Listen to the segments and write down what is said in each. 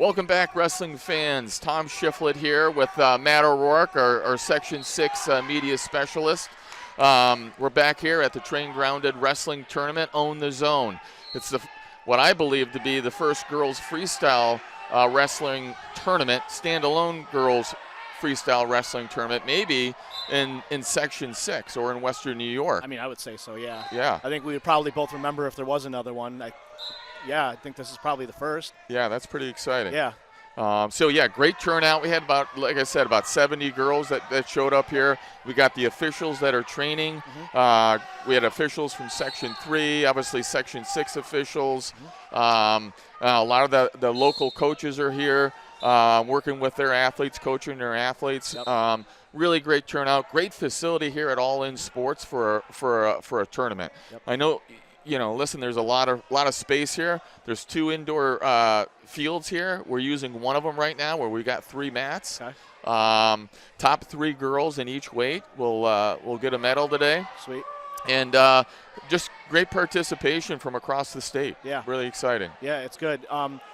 Welcome back, wrestling fans. Tom Shiflett here with Matt O'Rourke, our Section 6 media specialist. We're back here at the Train Grounded Wrestling Tournament, Own the Zone. It's what I believe to be the first girls freestyle wrestling tournament, standalone girls freestyle wrestling tournament, maybe in Section 6 or in Western New York. I mean, I would say so, yeah. Yeah. I think we would probably both remember if there was another one. I think this is probably the first. Yeah, that's pretty exciting. Yeah. Great turnout. We had about 70 girls that showed up here. We got the officials that are training. Mm-hmm. We had officials from Section 3, obviously Section 6 officials. Mm-hmm. A lot of the local coaches are here working with their athletes, coaching their athletes. Yep. Really great turnout. Great facility here at All In Sports for a tournament. Yep. I know. Listen, there's a lot of space here. There's 2 indoor fields here. We're using one of them right now where we got 3 mats. Okay. Top 3 girls in each weight will get a medal today. Sweet. And just great participation from across the state. Yeah. Really exciting. Yeah, it's good.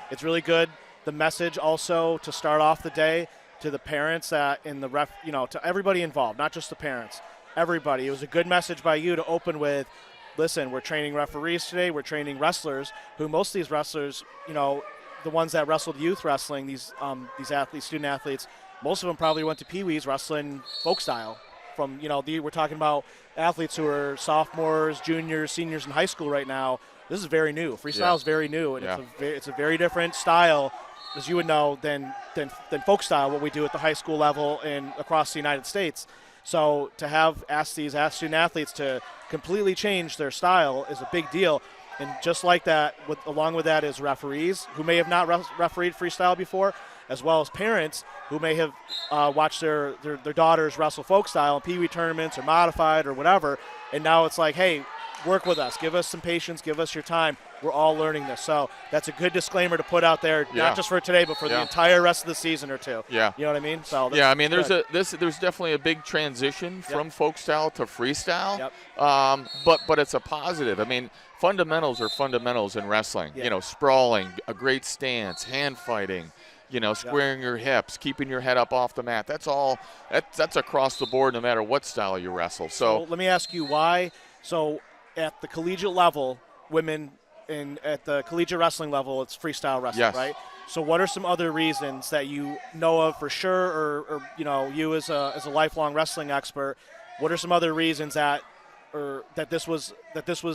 It's really good. The message also to start off the day to the parents to everybody involved, not just the parents, everybody. It was a good message by you to open with, listen, we're training referees today. We're training wrestlers who most of these wrestlers, the ones that wrestled youth wrestling, these athletes, student athletes, most of them probably went to Pee-wees wrestling folk style. We're talking about athletes who are sophomores, juniors, seniors in high school right now. This is very new. Freestyle is very new, and it's a very different style, as you would know, than folk style, what we do at the high school level and across the United States. So to ask student athletes to completely change their style is a big deal. And just like that, along with that is referees who may have not refereed freestyle before, as well as parents who may have watched their daughters wrestle folk style in Pee-wee tournaments or modified or whatever. And now it's like, hey, work with us. Give us some patience. Give us your time. We're all learning this. So that's a good disclaimer to put out there, not just for today, but for the entire rest of the season or two. Yeah. You know what I mean? So there's definitely a big transition from folk style to freestyle. Yep. But it's a positive. I mean, fundamentals are fundamentals in wrestling. Yeah. Sprawling, a great stance, hand fighting, squaring your hips, keeping your head up off the mat. That's all. That's across the board, no matter what style you wrestle. So let me ask you why. So at the collegiate level, women. At the collegiate wrestling level, it's freestyle wrestling, right? So what are some other reasons that you know of for sure, or you as a lifelong wrestling expert, what are some other reasons that this was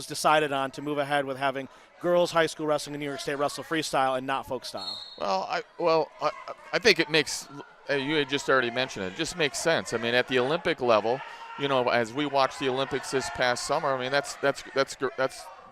decided on to move ahead with having girls high school wrestling in New York State wrestle freestyle and not folk style? Well, I think it makes, you had just already mentioned it just makes sense. I mean, at the Olympic level, as we watched the Olympics this past summer, I mean, that's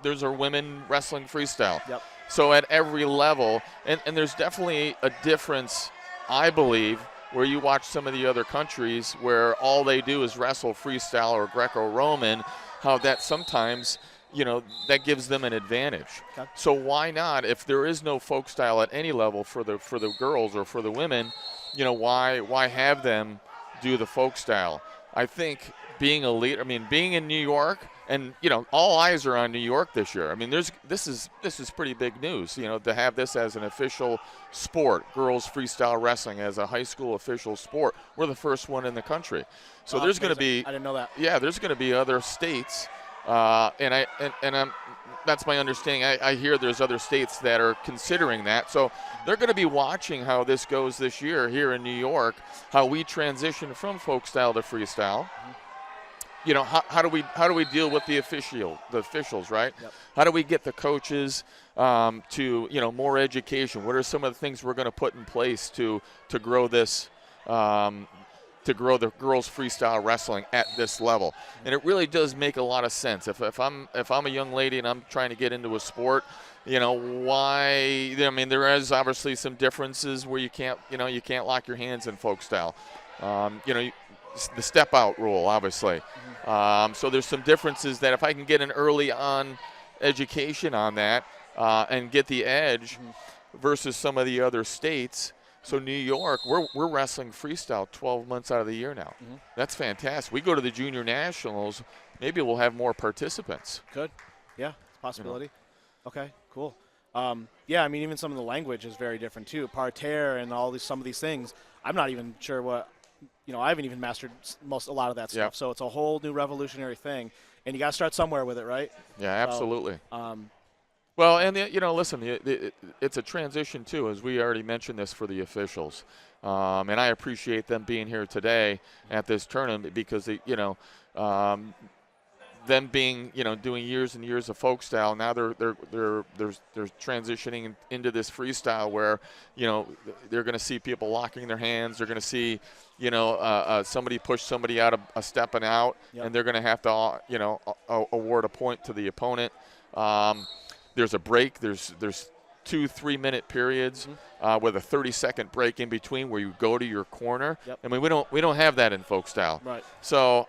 those are women wrestling freestyle. Yep. So at every level, and there's definitely a difference, I believe, where you watch some of the other countries where all they do is wrestle freestyle or Greco-Roman, how that sometimes, that gives them an advantage. Okay. So why not, if there is no folk style at any level for the girls or for the women, why have them do the folk style? I think being in New York, and all eyes are on New York this year. I mean, this is pretty big news. To have this as an official sport, girls freestyle wrestling as a high school official sport. We're the first one in the country. So there's going to be. I didn't know that. Yeah, there's going to be other states, that's my understanding. I hear there's other states that are considering that. So they're going to be watching how this goes this year here in New York, how we transition from folk style to freestyle. How do we deal with the officials, right? Yep. How do we get the coaches to more education? What are some of the things we're going to put in place to grow this, to grow the girls freestyle wrestling at this level? And it really does make a lot of sense. If I'm a young lady and I'm trying to get into a sport, why? I mean, there is obviously some differences where you can't lock your hands in folk style. The step out rule, obviously. So there's some differences that if I can get an early on education on that and get the edge versus some of the other states. So New York, we're wrestling freestyle 12 months out of the year now. That's fantastic. We go to the junior nationals, maybe we'll have more participants. Good. Yeah, it's a possibility. Okay, cool. Yeah, I mean, even some of the language is very different too. Parterre and some of these things. I'm not even sure what, I haven't even mastered a lot of that stuff. Yep. So it's a whole new revolutionary thing, and you got to start somewhere with it, right? Yeah, absolutely. So, Well, and listen, it's a transition too, as we already mentioned this for the officials, and I appreciate them being here today at this tournament because them being doing years and years of folk style, now they're transitioning into this freestyle where they're going to see people locking their hands, they're going to see somebody push somebody out of a step and out, Yep. and they're going to have to award a point to the opponent. There's a break. There's 2 3-minute periods with a 30-second break in between where you go to your corner. Yep. I mean, we don't have that in folk style. Right. So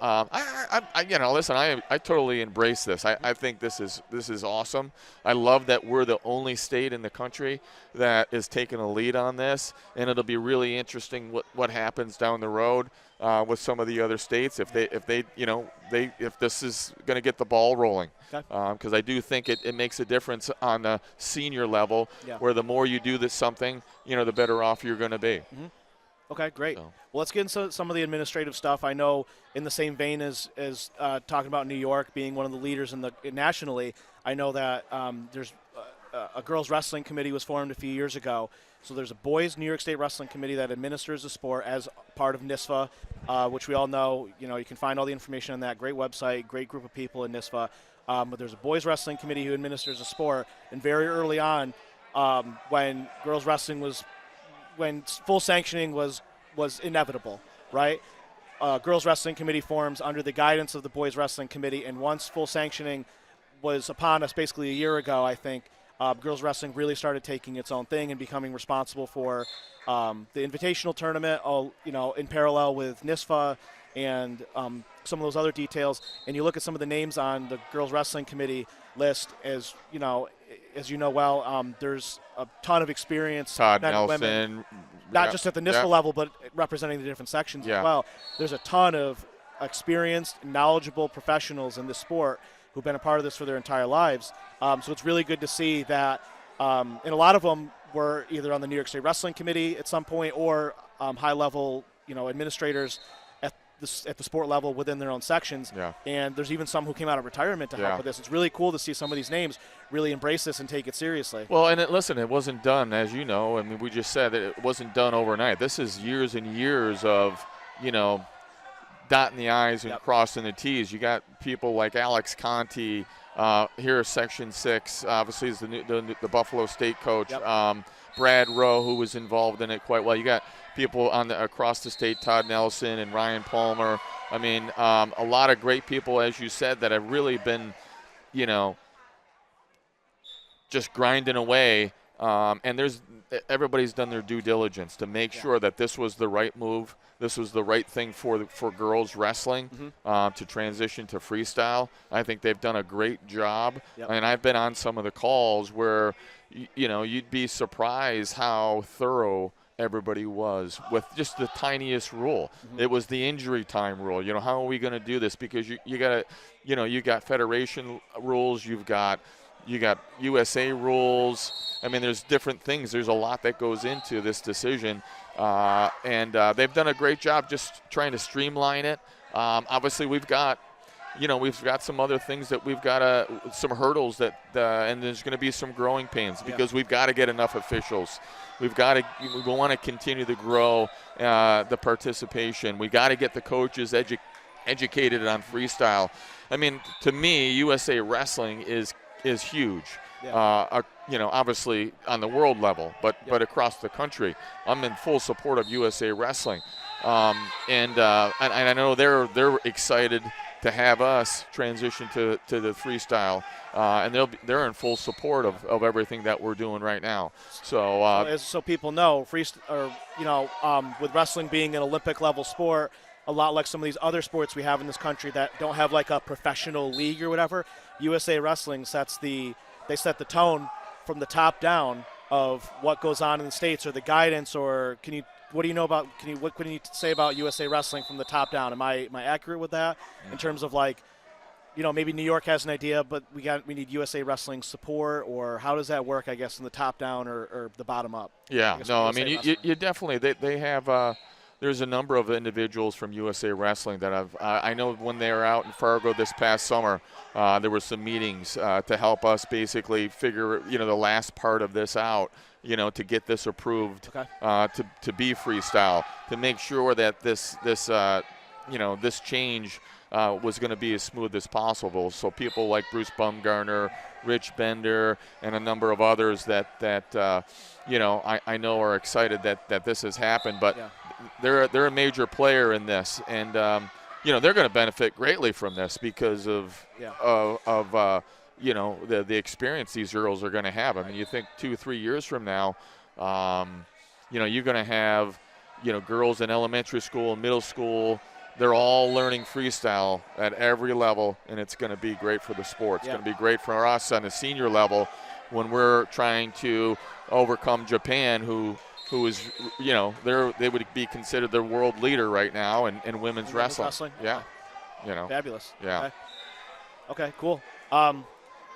listen, I totally embrace this. I think this is awesome. I love that we're the only state in the country that is taking a lead on this, and it'll be really interesting what happens down the road with some of the other states if this is going to get the ball rolling. Okay. Because I do think it makes a difference on the senior level, where the more you do this something, the better off you're going to be. Mm-hmm. Okay, great. So. Well, let's get into some of the administrative stuff. I know in the same vein as talking about New York being one of the leaders nationally, I know that there's a girls wrestling committee was formed a few years ago. So there's a boys New York State Wrestling Committee that administers the sport as part of NISFA, which we all know. You can find all the information on that. Great website, great group of people in NISFA. But there's a boys wrestling committee who administers the sport. And very early on, when girls wrestling when full sanctioning was inevitable, right? Girls wrestling committee forms under the guidance of the boys wrestling committee. And once full sanctioning was upon us, basically a year ago, I think, girls wrestling really started taking its own thing and becoming responsible for the invitational tournament, in parallel with NISFA and some of those other details. And you look at some of the names on the girls wrestling committee list, as you know well, there's a ton of experience. Todd men and Nelson. women, not just at the NISFA level, but representing the different sections as well. There's a ton of experienced, knowledgeable professionals in the sport who've been a part of this for their entire lives. So it's really good to see that, and a lot of them were either on the New York State Wrestling Committee at some point or high-level, administrators at the sport level within their own sections. Yeah. And there's even some who came out of retirement to help with this. It's really cool to see some of these names really embrace this and take it seriously. Well, and listen, it wasn't done, as you know. I mean, we just said that it wasn't done overnight. This is years and years of, dotting the I's and crossing the T's. You got people like Alex Conti here, Section 6, obviously is the Buffalo State coach. Brad Rowe, who was involved in it quite well. You got people across the state, Todd Nelson and Ryan Palmer. I mean, a lot of great people, as you said, that have really been, just grinding away. And everybody's done their due diligence to make sure that this was the right move. This was the right thing for girls wrestling to transition to freestyle. I think they've done a great job. And I've been on some of the calls where, you'd be surprised how thorough everybody was with just the tiniest rule. It was the injury time rule. How are we going to do this? Because you got you got federation rules. You got USA rules. I mean, there's different things. There's a lot that goes into this decision, and they've done a great job just trying to streamline it. Obviously, we've got some other things that we've got some hurdles and there's going to be some growing pains because we've got to get enough officials. We want to continue to grow the participation. We got to get the coaches educated on freestyle. I mean, to me, USA Wrestling is huge. Obviously on the world level, but across the country. I'm in full support of USA Wrestling, and I know they're excited to have us transition to the freestyle, and they're in full support of everything that we're doing right now. So people know, with wrestling being an Olympic level sport, a lot like some of these other sports we have in this country that don't have like a professional league or whatever, USA Wrestling set the tone from the top down of what goes on in the States, or the guidance, or what do you say about USA Wrestling from the top down? Am I accurate with that in terms of like maybe New York has an idea, but we need USA Wrestling support, or how does that work, I guess, from the top down or the bottom up? Yeah, no, I USA mean, you definitely, they have, there's a number of individuals from USA Wrestling that I know when they were out in Fargo this past summer, there were some meetings to help us basically figure, the last part of this out, to get this approved to be freestyle, to make sure that this change was going to be as smooth as possible. So people like Bruce Bumgarner, Rich Bender, and a number of others that I know are excited that this has happened. But they're a major player in this, and they're going to benefit greatly from this because of the experience these girls are going to have. I mean, you think 2-3 years from now, you're going to have girls in elementary school, middle school. They're all learning freestyle at every level, and it's going to be great for the sport. It's going to be great for us on a senior level when we're trying to overcome Japan, who is, they would be considered the world leader right now in women's wrestling. Yeah. Fabulous. Yeah. Okay, cool.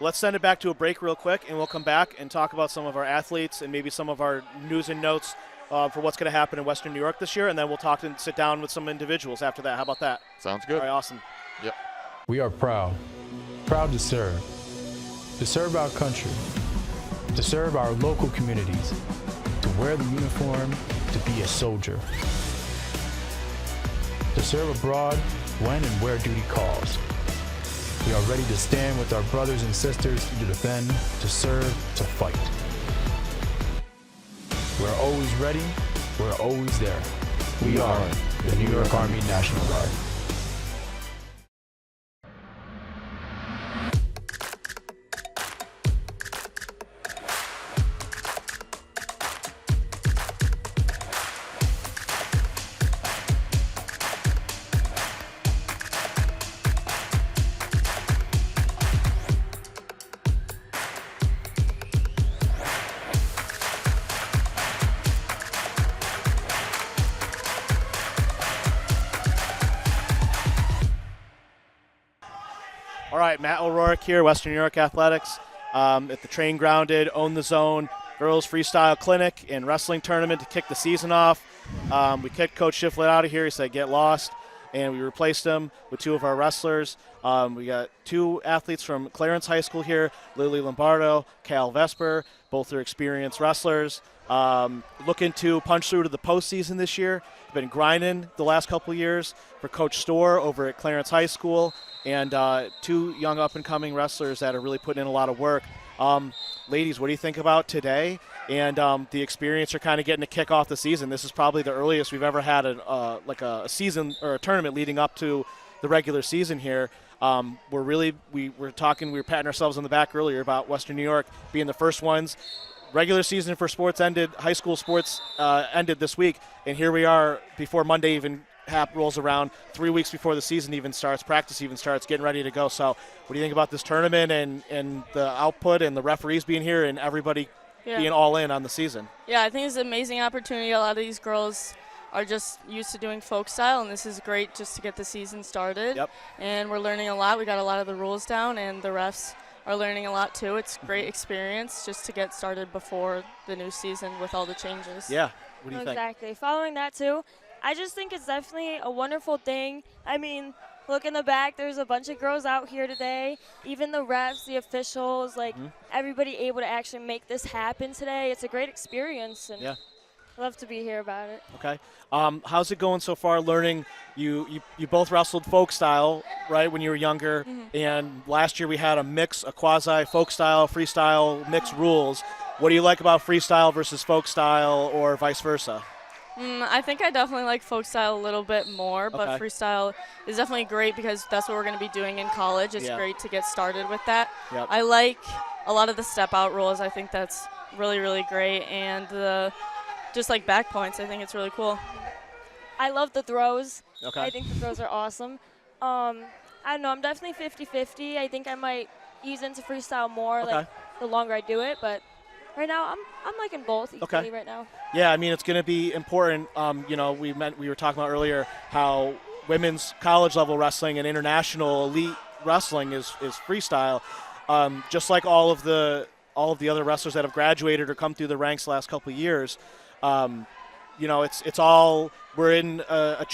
Let's send it back to a break real quick, and we'll come back and talk about some of our athletes and maybe some of our news and notes for what's going to happen in Western New York this year, and then we'll talk and sit down with some individuals after that. How about that? Sounds good. All right, awesome. Yep. We are proud to serve our country, to serve our local communities, to wear the uniform, to be a soldier, to serve abroad when and where duty calls. We are ready to stand with our brothers and sisters to defend, to serve, to fight. We're always ready, we're always there. We are the New York Army National Guard. All right, Matt O'Rourke here, Western New York Athletics, at the Train Grounded, Own the Zone Girls Freestyle Clinic and Wrestling Tournament to kick the season off. We kicked Coach Shiflett out of here. He said, get lost, and we replaced him with two of our wrestlers. We got two athletes from Clarence High School here, Lily Lombardo, Cal Vesper. Both are experienced wrestlers. Looking to punch through to the postseason this year. Been grinding the last couple of years for Coach Storr over at Clarence High School, and two young up-and-coming wrestlers that are really putting in a lot of work. Ladies, what do you think about today and the experience you're kind of getting to kick off the season? This is probably the earliest we've ever had a season or a tournament leading up to the regular season here. We were patting ourselves on the back earlier about Western New York being the first ones. Regular season for sports ended, high school sports ended this week, and here we are before Monday even rolls around, 3 weeks before the season even starts, practice even starts, getting ready to go. So what do you think about this tournament and the output and the referees being here and everybody being all in on the season? Yeah, I think it's an amazing opportunity. A lot of these girls are just used to doing folk style, and this is great just to get the season started. Yep. And we're learning a lot. We got a lot of the rules down, and the refs are learning a lot too. It's a great experience just to get started before the new season with all the changes. Yeah. What do you think? Exactly. Following that too, I just think it's definitely a wonderful thing. I mean, look in the back, there's a bunch of girls out here today. Even the refs, the officials, everybody able to actually make this happen today. It's a great experience, and I love to be here about it. Okay. How's it going so far learning? You both wrestled folk style, right, when you were younger, and last year we had a quasi folk style, freestyle, mixed rules. What do you like about freestyle versus folk style or vice versa? I think I definitely like folk style a little bit more, but freestyle is definitely great because that's what we're going to be doing in college. It's great to get started with that. Yep. I like a lot of the step-out rules. I think that's really, really great, and just like back points, I think it's really cool. I love the throws. Okay. I think the throws are awesome. I don't know. I'm definitely 50-50. I think I might ease into freestyle more the longer I do it, but right now I'm liking both equally right now. Yeah, I mean, it's going to be important. We were talking about earlier how women's college level wrestling and international elite wrestling is freestyle. Just like all of the other wrestlers that have graduated or come through the ranks the last couple of years, it's all, we're in a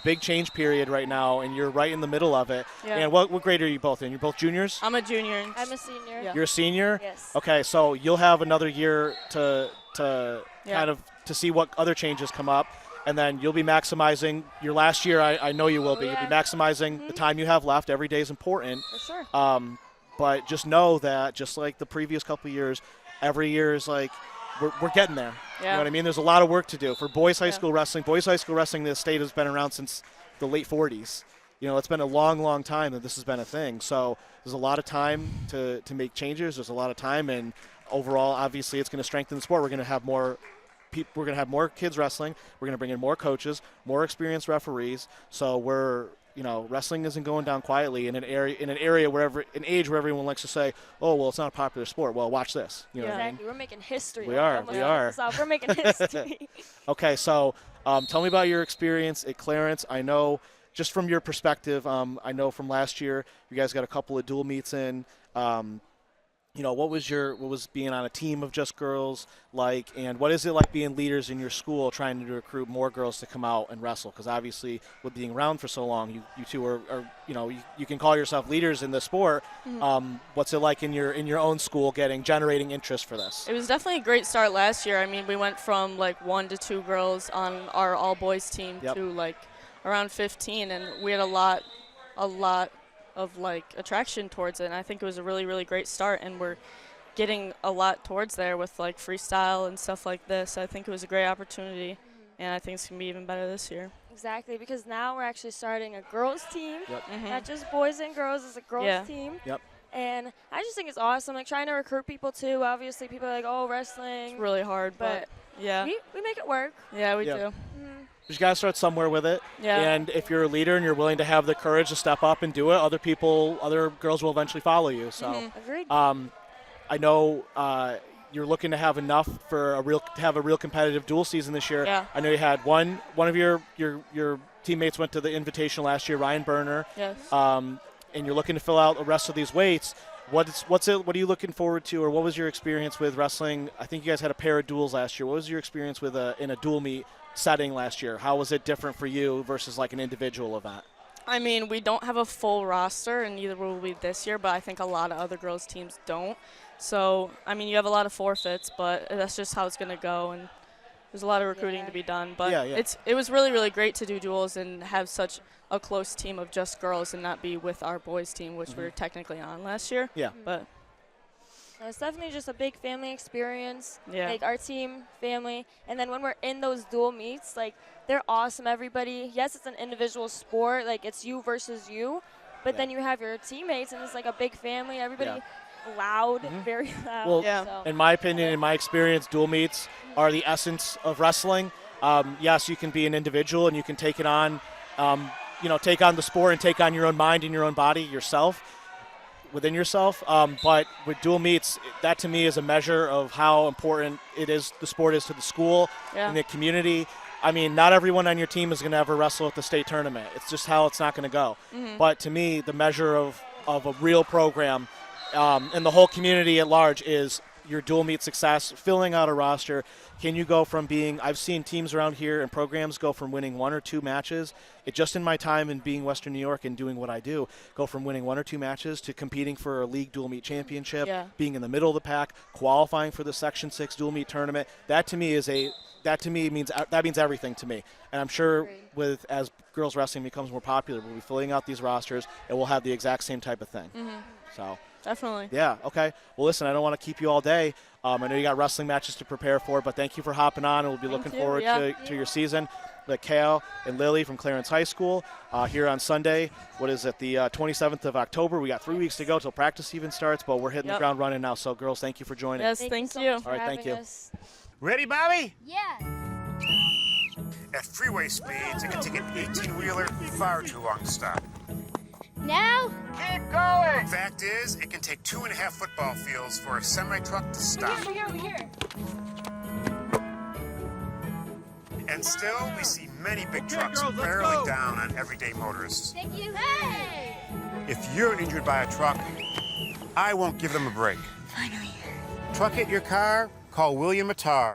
big change period right now, and you're right in the middle of it. Yeah. And what grade are you both in? You're both juniors? I'm a junior. I'm a senior. Yeah. You're a senior? Yes. Okay, so you'll have another year to Yeah. kind of to see what other changes come up, and then you'll be maximizing your last year. I know you will be. yeah. You'll be maximizing the time you have left. Every day is important. For sure. But just know that, just like the previous couple of years, every year is like we're getting there. You know Yeah. what I mean? There's a lot of work to do for boys high Yeah. school wrestling. Boys high school wrestling in the state has been around since the late 40s. It's been a long, long time that this has been a thing. So there's a lot of time to make changes. There's a lot of time, and overall, obviously, it's going to strengthen the sport. We're going to have more people. We're going to have more kids wrestling. We're going to bring in more coaches, more experienced referees. So wrestling isn't going down quietly in an area where everyone likes to say, "Oh, well, it's not a popular sport." Well, watch this. You know what I mean? Exactly. We're making history. We are, Oh my we God. are. So we're making history. Okay, so tell me about your experience at Clarence. I know, just from your perspective, I know from last year you guys got a couple of dual meets in. What was being on a team of just girls like, and what is it like being leaders in your school, trying to recruit more girls to come out and wrestle? Because obviously, with being around for so long, you two are you can call yourself leaders in the sport. What's it like in your own school generating interest for this? It was definitely a great start last year. I mean, we went from like 1 to 2 girls on our all boys team Yep. to like around 15, and we had a lot of like attraction towards it. And I think it was a really, really great start, and we're getting a lot towards there with like freestyle and stuff like this. I think it was a great opportunity, and I think it's gonna be even better this year. Exactly, because now we're actually starting a girls team, Yep. not just boys and girls. It's a girls Yeah. team. Yep. And I just think it's awesome, like trying to recruit people too. Obviously, people are like, "Oh, It's wrestling," really hard, but yeah, we make it work. yeah, we Yeah. do. You just gotta start somewhere with it. Yeah. And if you're a leader and you're willing to have the courage to step up and do it, other girls will eventually follow you. So, Agreed. I know you're looking to have enough to have a real competitive dual season this year. Yeah. I know you had one of your teammates went to the Invitational last year, Ryan Berner. Yes. And you're looking to fill out the rest of these weights. What are you looking forward to, or what was your experience with wrestling? I think you guys had a pair of duels last year. What was your experience with in a dual meet setting last year? How was it different for you versus like an individual event? I mean, we don't have a full roster, and neither will we this year, but I think a lot of other girls' teams don't. So, I mean, you have a lot of forfeits, but that's just how it's going to go, and there's a lot of recruiting to be done. But Yeah. it was really, really great to do duels and have such a close team of just girls and not be with our boys' team, which we were technically on last year. Yeah. But, No, it's definitely just a big family experience. Yeah. Like our team, family, and then when we're in those dual meets, like they're awesome. Everybody, yes, it's an individual sport, like it's you versus you, but Yeah. then you have your teammates, and it's like a big family. Everybody loud, very loud. Well, Yeah. so. in my opinion, in my experience, dual meets are the essence of wrestling. Yes, you can be an individual and you can take it on, take on the sport and take on your own mind and your own body within yourself. But with dual meets, that to me is a measure of how important the sport is to the school Yeah. and the community. I mean, not everyone on your team is going to ever wrestle at the state tournament. It's just how it's not going to go. But to me, the measure of a real program and the whole community at large is your dual meet success, filling out a roster. Can you go from I've seen teams around here and programs go from winning 1 or 2 matches, just in my time in being Western New York and doing what I do, go from winning 1 or 2 matches to competing for a league dual meet championship, Yeah. being in the middle of the pack, qualifying for the Section 6 dual meet tournament. That to me means everything to me. And I'm sure as girls wrestling becomes more popular, we'll be filling out these rosters and we'll have the exact same type of thing. So. Definitely. Yeah, okay. Well, listen, I don't want to keep you all day. I know you got wrestling matches to prepare for, but thank you for hopping on, and we'll be looking you. forward Yeah. to your season. Like Kale and Lily from Clarence High School here on Sunday. What is it, the 27th of October? We got 3 weeks to go till practice even starts, but we're hitting the Yep. ground running now. So, girls, thank you for joining. Yes, Thank thank so you. much for All right, thank having you. us. Ready, Bobby? Yeah. At freeway speeds, it can take an 18-wheeler far too long to stop. Now? Keep going! Fact is, it can take 2.5 football fields for a semi-truck to stop. Over here. And still, we see many big trucks barreling down on everyday motorists. Thank you. Hey! If you're injured by a truck, I won't give them a break. Finally. Truck hit your car? Call William Attar.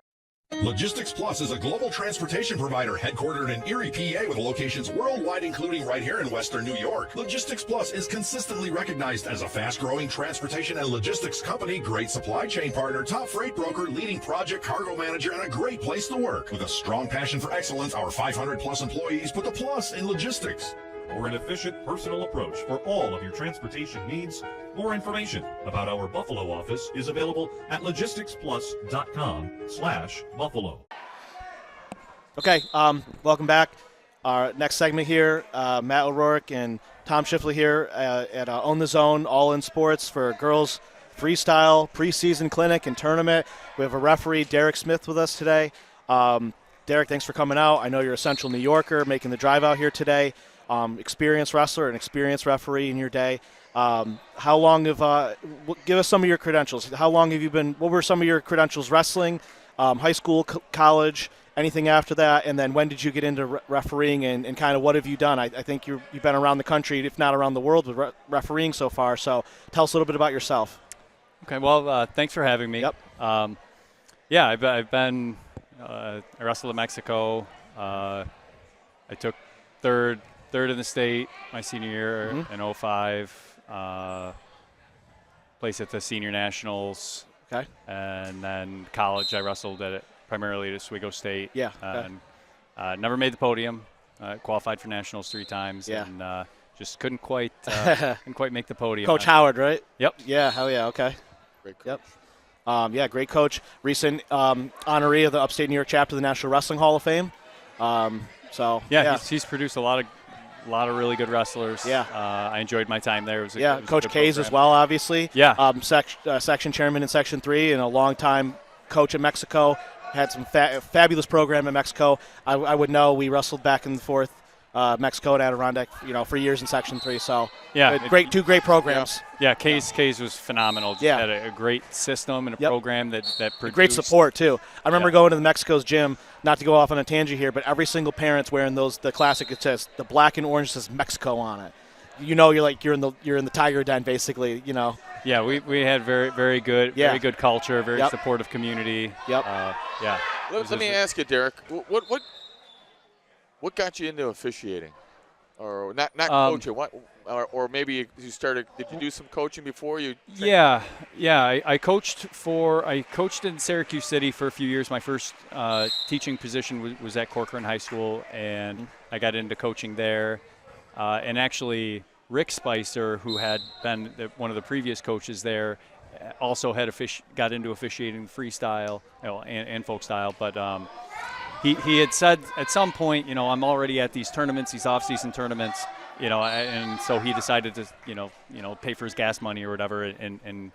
Logistics Plus is a global transportation provider headquartered in Erie, PA, with locations worldwide, including right here in Western New York. Logistics Plus is consistently recognized as a fast-growing transportation and logistics company, great supply chain partner, top freight broker, leading project cargo manager, and a great place to work. With a strong passion for excellence, our 500-plus employees put the plus in logistics. For an efficient, personal approach for all of your transportation needs, more information about our Buffalo office is available at logisticsplus.com/Buffalo. Okay, welcome back. Our next segment here, Matt O'Rourke and Tom Shifley here at Own the Zone, All In Sports for girls freestyle preseason clinic and tournament. We have a referee, Derek Smith, with us today. Derek, thanks for coming out. I know you're a Central New Yorker making the drive out here today. Experienced wrestler and experienced referee in your day. How long have give us some of your credentials? How long have you been? What were some of your credentials? Wrestling, high school, college, anything after that? And then when did you get into refereeing? And kind of what have you done? I think you've been around the country, if not around the world, with refereeing so far. So tell us a little bit about yourself. Okay. Well, thanks for having me. Yep. Yeah, I've been. I wrestled in Mexico. I took third in the state my senior year in 05. Placed at the senior nationals. Okay. And then college, I wrestled at primarily at Oswego State. Yeah. And never made the podium. Qualified for nationals 3 times. Yeah. And just couldn't quite make the podium. Coach Howard, right? Yep. Yeah. Hell yeah. Okay. Great coach. Yep. Yeah, great coach. Recent honoree of the Upstate New York chapter of the National Wrestling Hall of Fame. He's produced a lot of really good wrestlers. Yeah. I enjoyed my time there. It was a Coach good Kays program. as well, obviously. Yeah. Section chairman in Section 3 and a long-time coach in Mexico. Had some fabulous program in Mexico. I would know. We wrestled back and forth, Mexico and Adirondack, for years in Section 3. So two great programs. Yeah, Kays was phenomenal. Yeah. Had a great system and a program that produced. Great support, too. I remember going to the Mexico's gym, not to go off on a tangent here, but every single parent's wearing the classic, it says, the black and orange says Mexico on it. You're in the Tiger Den, basically, Yeah, we had very good culture, very Yep. supportive community. Yep. Yeah. Let me ask you, Derek, what got you into officiating? Or not coaching, or maybe you started, did you do some coaching before you? Yeah. I coached in Syracuse City for a few years. My first teaching position was at Corcoran High School, and I got into coaching there. And actually, Rick Spicer, who had been one of the previous coaches there, also got into officiating freestyle and folk style. But he had said at some point, I'm already at these tournaments, these off-season tournaments, and so he decided to, pay for his gas money or whatever, and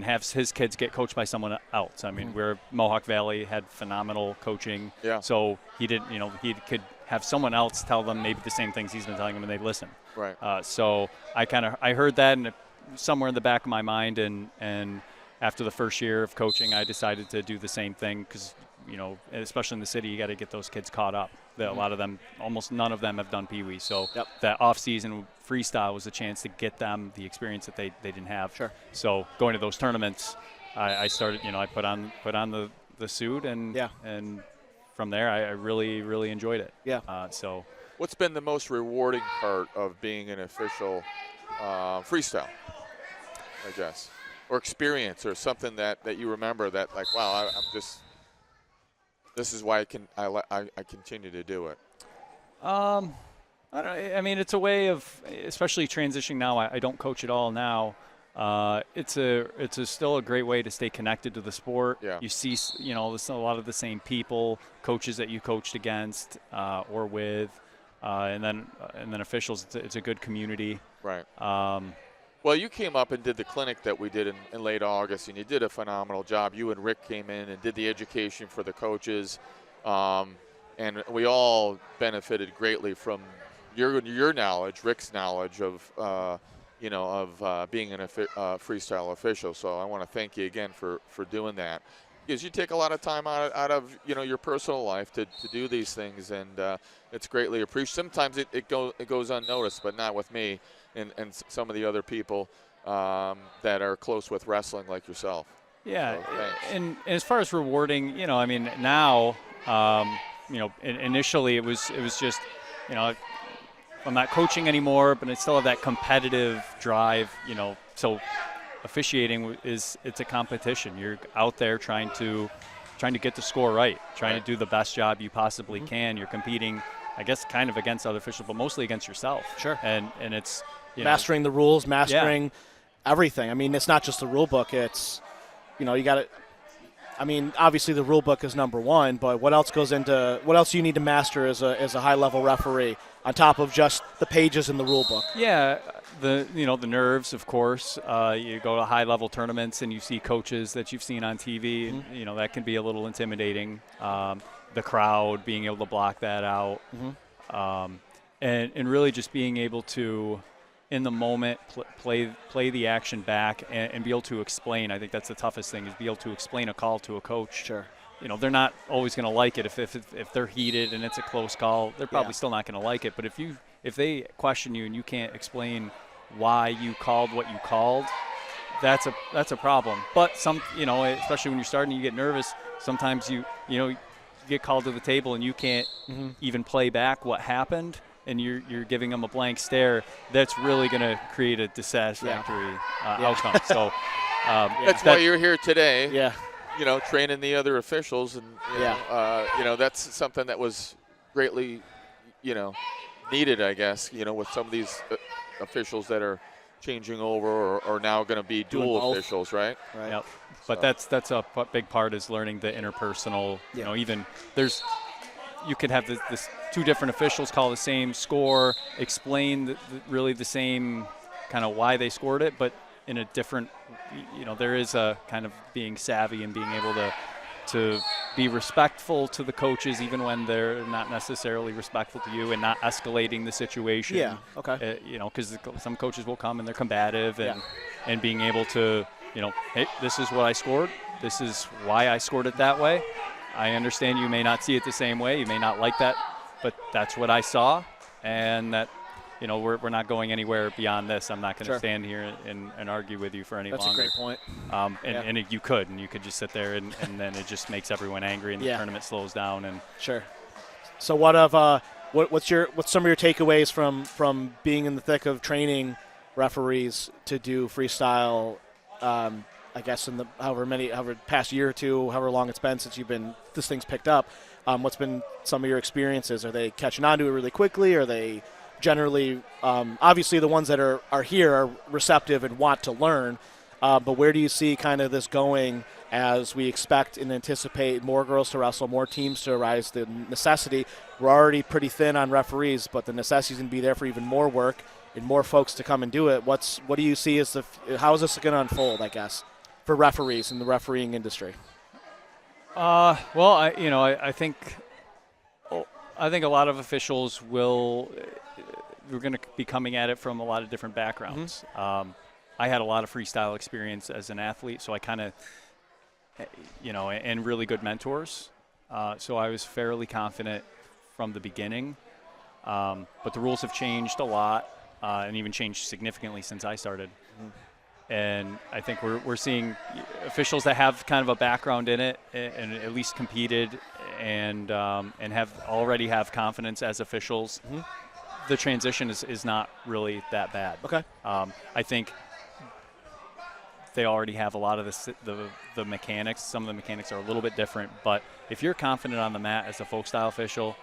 have his kids get coached by someone else. I mean, where Mohawk Valley had phenomenal coaching, so he didn't, he could have someone else tell them maybe the same things he's been telling them, and they'd listen. Right. So I heard that somewhere in the back of my mind, and after the first year of coaching, I decided to do the same thing because, especially in the city, you got to get those kids caught up. A lot of them, almost none of them have done Pee Wee. So that off-season freestyle was a chance to get them the experience that they didn't have. Sure. So going to those tournaments, I started, I put on the suit, and from there, I really enjoyed it. Yeah. So What's been the most rewarding part of being an official freestyle, I guess, or experience, or something that you remember that, like, wow, this is why I continue to do it. I don't know. I mean, it's a way of, especially transitioning now. I don't coach at all now. It's still a great way to stay connected to the sport. Yeah. You see, there's a lot of the same people, coaches that you coached against or with, and then officials. It's a good community. Right. Well, you came up and did the clinic that we did in late August, and you did a phenomenal job. You and Rick came in and did the education for the coaches, and we all benefited greatly from your knowledge, Rick's knowledge of being a freestyle official. So I want to thank you again for doing that, because you take a lot of time out of your personal life to do these things, and it's greatly appreciated. Sometimes it goes unnoticed, but not with me. and some of the other people that are close with wrestling like yourself. Yeah, So, thanks. and as far as rewarding, I mean, now, initially it was just, I'm not coaching anymore, but I still have that competitive drive, so officiating it's a competition. You're out there trying to get the score right, trying to do the best job you possibly can. You're competing, I guess, kind of against other officials, but mostly against yourself. Sure. And it's mastering the rules, mastering everything. I mean, it's not just the rule book. It's, you got to. I mean, obviously the rule book is number one, but what else you need to master as a high level referee on top of just the pages in the rule book? Yeah, the nerves, of course. You go to high level tournaments and you see coaches that you've seen on TV. Mm-hmm. That can be a little intimidating. The crowd, being able to block that out, and really just being able to, in the moment, play the action back and be able to explain. I think that's the toughest thing, is be able to explain a call to a coach. Sure. They're not always going to like it if they're heated and it's a close call. They're probably still not going to like it. But if they question you and you can't explain why you called what you called, that's a problem. But especially when you're starting, you get nervous. Sometimes you get called to the table and you can't even play back what happened, and you're giving them a blank stare. That's really going to create a dissatisfactory outcome. So that's why you're here today. Yeah. Training the other officials, and that's something that was greatly, needed, I guess. With some of these officials that are changing over or now going to be dual officials, right? Right. Yep. But that's a big part, is learning the interpersonal. Even you could have this two different officials call the same score, explain really the same kind of why they scored it, but in a different, there is a kind of being savvy and being able to be respectful to the coaches even when they're not necessarily respectful to you, and not escalating the situation. Yeah, okay. Because some coaches will come and they're combative, and being able to, hey, this is what I scored. This is why I scored it that way. I understand you may not see it the same way. You may not like that, but that's what I saw, and that, we're not going anywhere beyond this. I'm not going to stand here and argue with you for any longer. That's a great point. And you could just sit there, and then it just makes everyone angry, and the tournament slows down. And sure. So what's some of your takeaways from being in the thick of training referees to do freestyle? I guess in the however past year or two, however long it's been since this thing's picked up. What's been some of your experiences? Are they catching on to it really quickly? Are they generally, obviously the ones that are here are receptive and want to learn, but where do you see kind of this going as we expect and anticipate more girls to wrestle, more teams to arise? The necessity, we're already pretty thin on referees, but the necessity is going to be there for even more work and more folks to come and do it. What do you see as how is this going to unfold, I guess, for referees in the refereeing industry? I think a lot of officials we're going to be coming at it from a lot of different backgrounds. I had a lot of freestyle experience as an athlete, so I kind of, and really good mentors. So I was fairly confident from the beginning. But the rules have changed a lot, and even changed significantly since I started. And I think we're seeing officials that have kind of a background in it and at least competed and already have confidence as officials. The transition is not really that bad. Okay. I think they already have a lot of the mechanics. Some of the mechanics are a little bit different, but if you're confident on the mat as a folk style official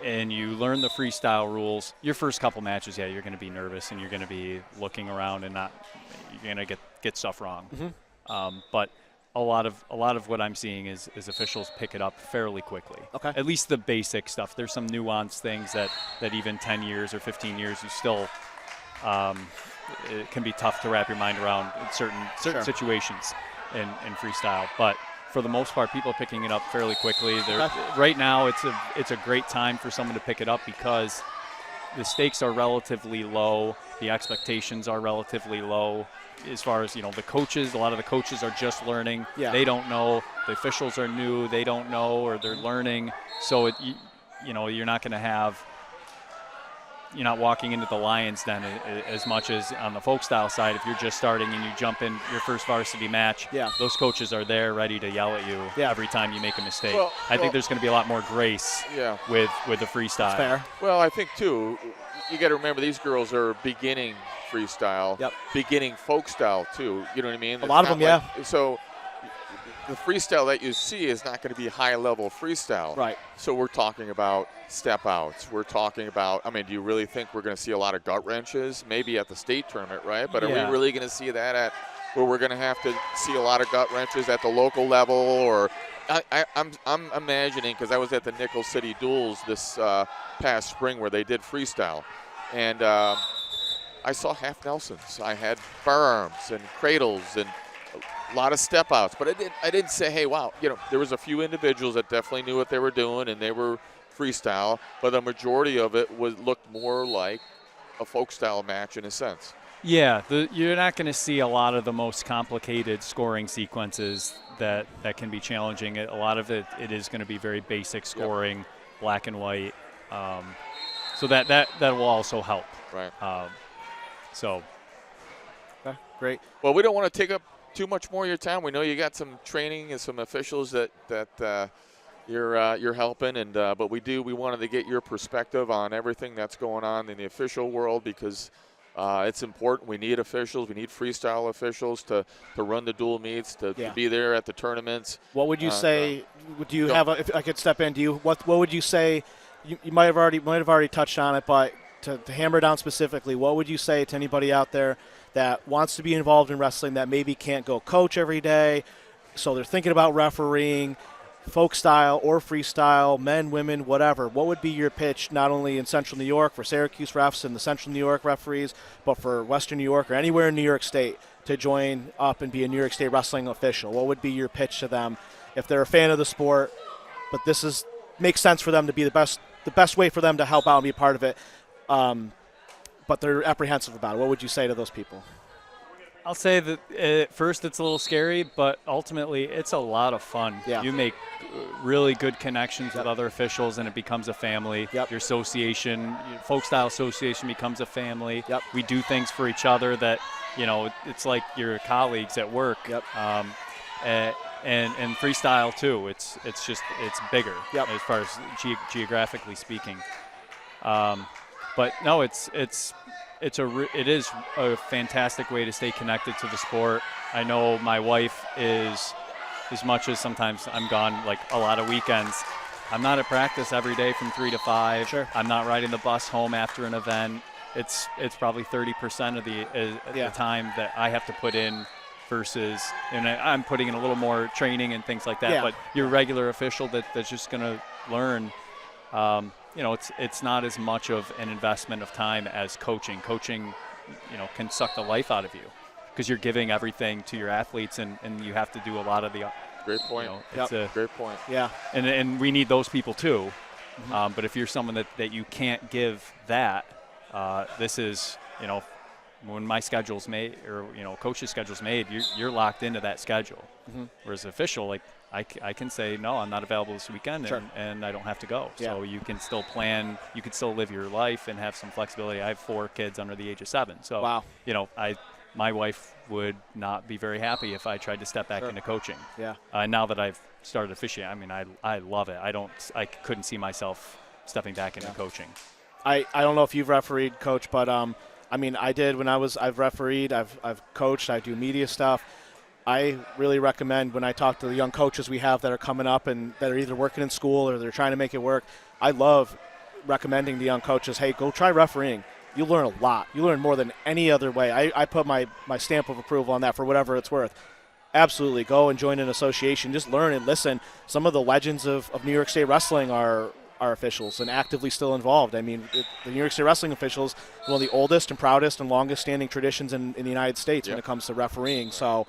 and you learn the freestyle rules, your first couple matches, you're going to be nervous and you're going to be looking around and you're going to get stuff wrong. But a lot of what I'm seeing is officials pick it up fairly quickly. Okay. At least the basic stuff. There's some nuanced things that even 10 years or 15 years, you still it can be tough to wrap your mind around in certain situations in freestyle. But for the most part, people are picking it up fairly quickly. Right now, it's a great time for someone to pick it up because the stakes are relatively low. The expectations are relatively low. As far as, the coaches, a lot of the coaches are just learning. Yeah. They don't know. The officials are new. They don't know, or they're learning. So, you're not going to have walking into the Lions Den as much as on the folk style side. If you're just starting and you jump in your first varsity match, those coaches are there ready to yell at you every time you make a mistake. I think there's going to be a lot more grace with the freestyle. That's fair. Well, I think too, you got to remember these girls are beginning freestyle, beginning folk style too. You know what I mean? A lot of them, So the freestyle that you see is not going to be high level freestyle. Right. So we're talking about step outs. We're talking about, I mean, do you really think we're going to see a lot of gut wrenches? Maybe at the state tournament, right? But are we really going to see that at where we're going to have to see a lot of gut wrenches at the local level? Or I'm imagining, because I was at the Nickel City Duels this past spring where they did freestyle. And I saw half Nelsons. I had firearms and cradles and a lot of step outs, but I didn't say, hey, wow, there was a few individuals that definitely knew what they were doing and they were freestyle, but the majority of it looked more like a folk style match in a sense. Yeah, you're not going to see a lot of the most complicated scoring sequences that can be challenging. A lot of it is going to be very basic scoring, black and white. So that will also help. Right. Okay, great. Well, we don't want to take up too much more of your time. We know you got some training and some officials that you're helping, and but we wanted to get your perspective on everything that's going on in the official world, because it's important. We need officials. We need freestyle officials to run the dual meets, to be there at the tournaments. What would you say? Do you have? If I could step in, what would you say? You might have already touched on it, but to hammer down specifically, what would you say to anybody out there that wants to be involved in wrestling that maybe can't go coach every day, so they're thinking about refereeing, folk style or freestyle, men, women, whatever? What would be your pitch, not only in Central New York for Syracuse refs and the Central New York referees, but for Western New York or anywhere in New York State to join up and be a New York State wrestling official? What would be your pitch to them if they're a fan of the sport, but this makes sense for them to be the best way for them to help out and be a part of it, but they're apprehensive about it? What would you say to those people? I'll say that at first it's a little scary, but ultimately it's a lot of fun. Yeah. You make really good connections with other officials, and it becomes a family. Your association, your folk style association, becomes a family. We do things for each other that, it's like your colleagues at work. And freestyle too. It's bigger as far as geographically speaking. But no, it is a fantastic way to stay connected to the sport. I know my wife is, as much as sometimes I'm gone like a lot of weekends, I'm not at practice every day from 3 to 5. Sure. I'm not riding the bus home after an event. It's probably 30% of the time that I have to put in versus, and I'm putting in a little more training and things like that. But your regular official that's just going to learn, it's not as much of an investment of time as coaching. Coaching, can suck the life out of you because you're giving everything to your athletes, and you have to do a lot of the. Great point. Great point. Yeah. And we need those people too. But if you're someone that you can't give that, this is, when my schedule's made, or coach's schedule's made, you're locked into that schedule. Whereas official, like I can say no, I'm not available this weekend, and I don't have to go. So you can still plan, you can still live your life and have some flexibility. I have 4 kids under the age of 7, so wow. My wife would not be very happy if I tried to step back into coaching. Yeah. Now that I've started officiating, I love it. I couldn't see myself stepping back into coaching. I don't know if you've refereed, Coach, but I did when I've refereed, I've coached, I do media stuff. I really recommend, when I talk to the young coaches we have that are coming up and that are either working in school or they're trying to make it work, I love recommending to young coaches, hey, go try refereeing. You learn a lot. You learn more than any other way. I put my stamp of approval on that for whatever it's worth. Absolutely. Go and join an association. Just learn and listen. Some of the legends of New York State wrestling are officials and actively still involved. The New York State wrestling officials, one of the oldest and proudest and longest standing traditions in the United States when it comes to refereeing. So,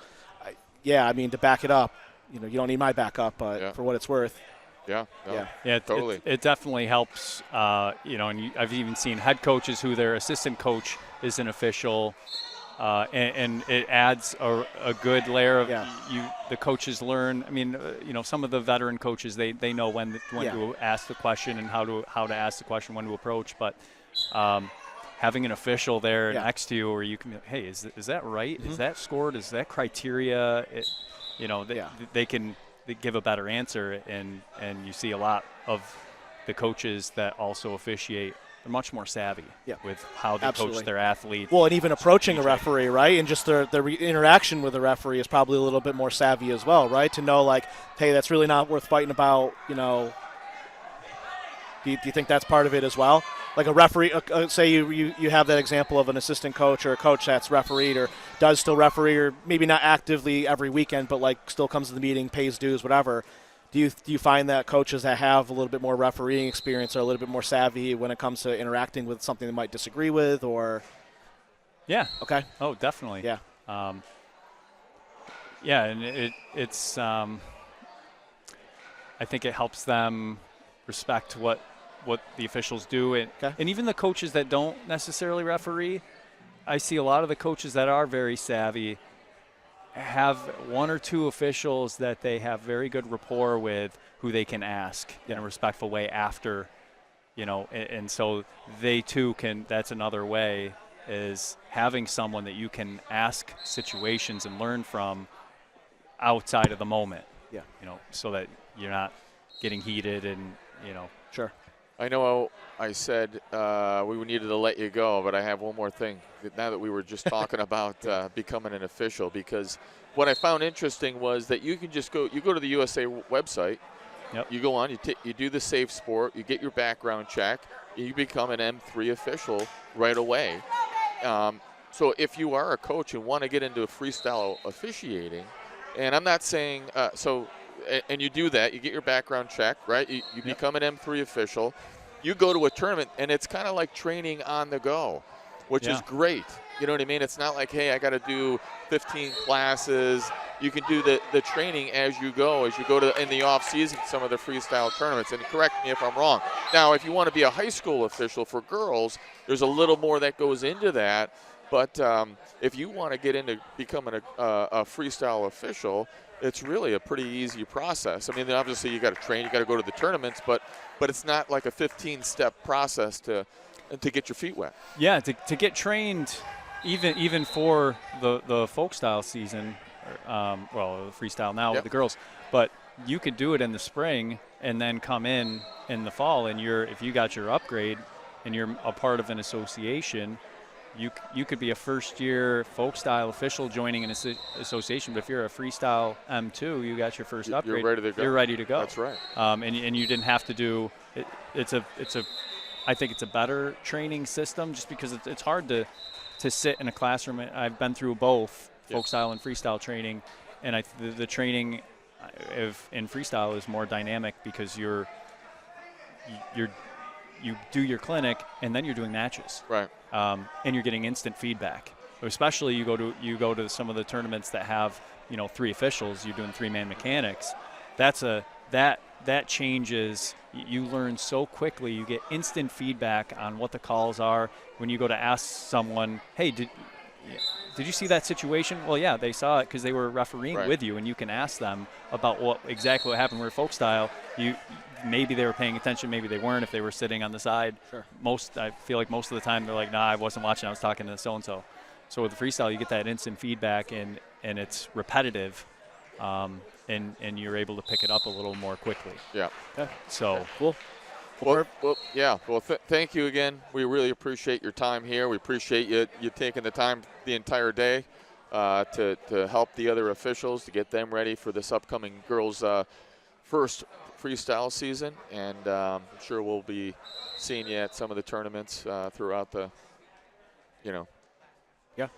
to back it up, you don't need my backup, but for what it's worth. Totally. It definitely helps, and I've even seen head coaches who their assistant coach is an official, and it adds a good layer of Yeah. the coaches learn. I mean, some of the veteran coaches they know when to ask the question and how to ask the question, when to approach. But having an official there next to you, where you can, hey, is that right? Is that scored? Is that criteria? They can give a better answer, and you see a lot of the coaches that also officiate. They're much more savvy with how they coach their athletes. Well, and even approaching a referee, right? And just their interaction with the referee is probably a little bit more savvy as well, right? To know, like, hey, that's really not worth fighting about, Do you think that's part of it as well? Like a referee, say you have that example of an assistant coach or a coach that's refereed or does still referee, or maybe not actively every weekend, but like still comes to the meeting, pays dues, whatever. Do you find that coaches that have a little bit more refereeing experience are a little bit more savvy when it comes to interacting with something they might disagree with, or? Yeah. Okay. Oh, definitely. Yeah. And it's I think it helps them respect what the officials do, and even the coaches that don't necessarily referee. I see a lot of the coaches that are very savvy have one or two officials that they have very good rapport with, who they can ask in a respectful way after, and so they too can. That's another way, is having someone that you can ask situations and learn from outside of the moment. Yeah. So that you're not getting heated and, Sure. I know I said we needed to let you go, but I have one more thing. Now that we were just talking about becoming an official, because what I found interesting was that you can just go to the USA website. Yep. You go on, you do the Safe Sport, you get your background check, you become an M3 official right away. So if you are a coach and want to get into freestyle officiating, and I'm not saying and you do that, you get your background check, right? You become an M3 official. You go to a tournament, and it's kind of like training on the go, which is great. You know what I mean? It's not like, hey, I got to do 15 classes. You can do the training as you go to in the off season, some of the freestyle tournaments. And correct me if I'm wrong. Now, if you want to be a high school official for girls, there's a little more that goes into that. But if you want to get into becoming a freestyle official, it's really a pretty easy process. I mean, obviously you got to train, you got to go to the tournaments, but it's not like a 15-step process to get your feet wet. Yeah, to get trained, even for the folk style season, the freestyle now with the girls, but you could do it in the spring and then come in the fall, and if you got your upgrade and you're a part of an association, you could be a first-year folk style official joining an association. But if you're a freestyle M2, you got your first upgrade. You're ready to go. You're ready to go. That's right. And you didn't have to do it. I think it's a better training system, just because it's hard to sit in a classroom. I've been through both folk style and freestyle training, and the training in freestyle is more dynamic, because you do your clinic and then you're doing matches. Right. And you're getting instant feedback. Especially you go to some of the tournaments that have 3 officials. You're doing 3-man mechanics. That changes. You learn so quickly. You get instant feedback on what the calls are. When you go to ask someone, hey, did you see that situation? Well, yeah, they saw it because they were refereeing with you, and you can ask them about exactly what happened. Where folk style, maybe they were paying attention, maybe they weren't, if they were sitting on the side. Sure. I feel like most of the time they're like, nah, I wasn't watching, I was talking to so-and-so. So with the freestyle, you get that instant feedback, and it's repetitive, and you're able to pick it up a little more quickly. Yeah. Okay. So cool. Well, thank you again. We really appreciate your time here. We appreciate you taking the time the entire day to help the other officials, to get them ready for this upcoming girls' first freestyle season. And I'm sure we'll be seeing you at some of the tournaments throughout the,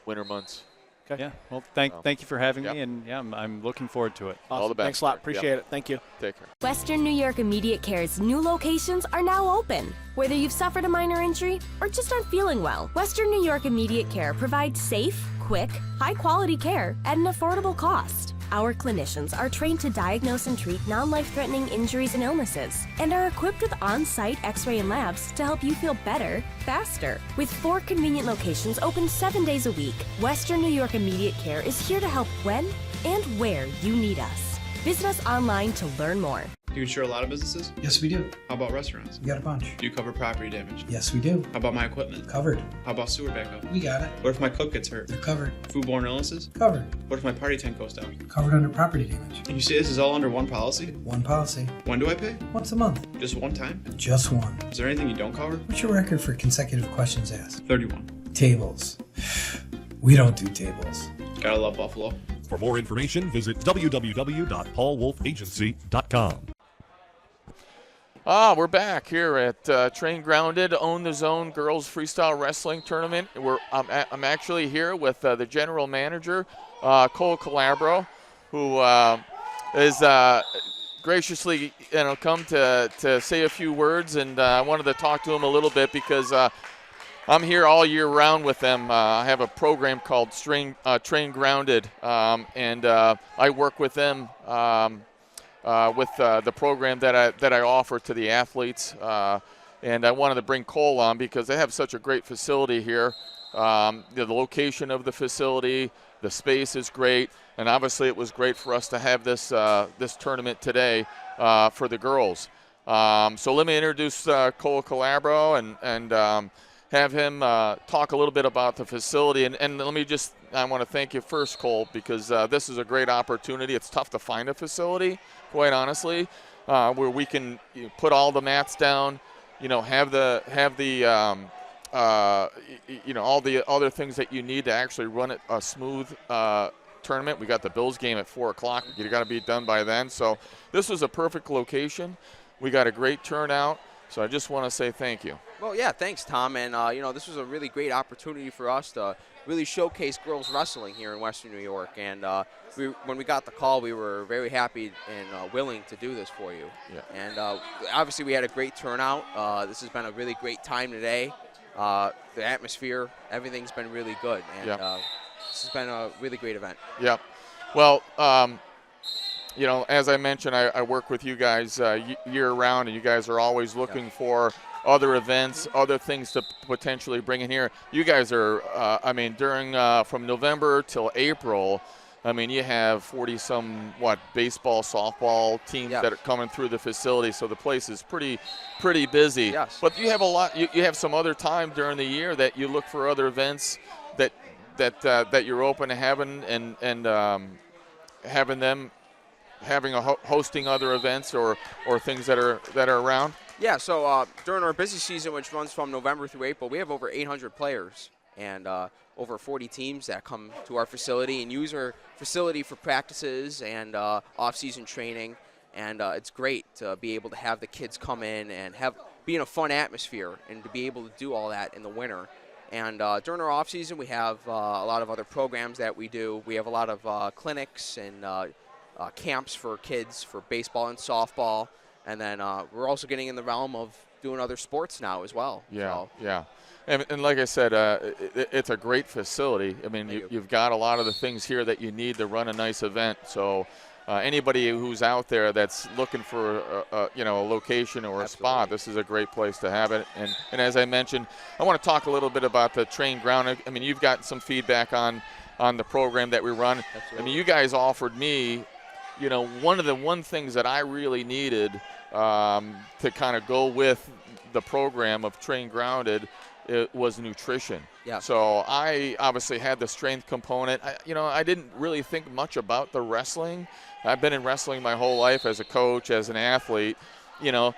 winter months. Okay. Yeah. Well, thank you for having me, and I'm looking forward to it. Awesome. All the best. Thanks a lot. Appreciate it. Thank you. Take care. Western New York Immediate Care's new locations are now open. Whether you've suffered a minor injury or just aren't feeling well, Western New York Immediate Care provides safe, quick, high-quality care at an affordable cost. Our clinicians are trained to diagnose and treat non-life-threatening injuries and illnesses and are equipped with on-site x-ray and labs to help you feel better, faster. With 4 convenient locations open 7 days a week, Western New York Immediate Care is here to help when and where you need us. Visit us online to learn more. Do you insure a lot of businesses? Yes, we do. How about restaurants? We got a bunch. Do you cover property damage? Yes, we do. How about my equipment? Covered. How about sewer backup? We got it. What if my cook gets hurt? They're covered. Foodborne illnesses? Covered. What if my party tent goes down? Covered under property damage. And you say this is all under one policy? One policy. When do I pay? Once a month. Just one time? Just one. Is there anything you don't cover? What's your record for consecutive questions asked? 31. Tables. We don't do tables. Gotta love Buffalo. For more information, visit www.paulwolfagency.com. We're back here at Train Grounded, Own the Zone Girls Freestyle Wrestling Tournament. I'm actually here with the general manager, Cole Calabro, who is graciously come to say a few words, and I wanted to talk to him a little bit because I'm here all year round with them. I have a program called Train Grounded, and I work with them. With the program that I offer to the athletes, and I wanted to bring Cole on because they have such a great facility here. The location of the facility, the space is great, and obviously it was great for us to have this this tournament today for the girls. So let me introduce Cole Calabro and have him talk a little bit about the facility. And let me just, I want to thank you first, Cole, because this is a great opportunity. It's tough to find a facility, quite honestly, where we can put all the mats down, have the all the other things that you need to actually run it a smooth tournament. We got the Bills game at 4 o'clock. You got to be done by then. So this was a perfect location. We got a great turnout. So I just want to say thank you. Well, yeah, thanks, Tom. And, this was a really great opportunity for us to really showcase girls wrestling here in Western New York. And when we got the call, we were very happy and willing to do this for you. Yeah. And obviously we had a great turnout. This has been a really great time today. The atmosphere, everything's been really good. And this has been a really great event. Yep. Well, as I mentioned, I work with you guys year-round, and you guys are always looking for other events, other things to potentially bring in here. You guys are, during from November till April, you have 40-some, baseball, softball teams that are coming through the facility, so the place is pretty busy. Yes. But you have a lot. You have some other time during the year that you look for other events that you're open to having and hosting other events or things that are around. Yeah, so during our busy season, which runs from November through April, we have over 800 players and over 40 teams that come to our facility and use our facility for practices and off-season training. And it's great to be able to have the kids come in and be in a fun atmosphere and to be able to do all that in the winter. And during our off-season, we have a lot of other programs that we do. We have a lot of clinics and camps for kids for baseball and softball. And then we're also getting in the realm of doing other sports now as well. Yeah, so. yeah. And like I said, it's a great facility. You've got a lot of the things here that you need to run a nice event. So anybody who's out there that's looking for a location or a spot, this is a great place to have it. And as I mentioned, I want to talk a little bit about the Train Ground. You've got some feedback on the program that we run. Absolutely. You guys offered me, one of the things that I really needed to kind of go with the program of Train Grounded, it was nutrition. Yeah. So I obviously had the strength component. I didn't really think much about the wrestling. I've been in wrestling my whole life as a coach, as an athlete. You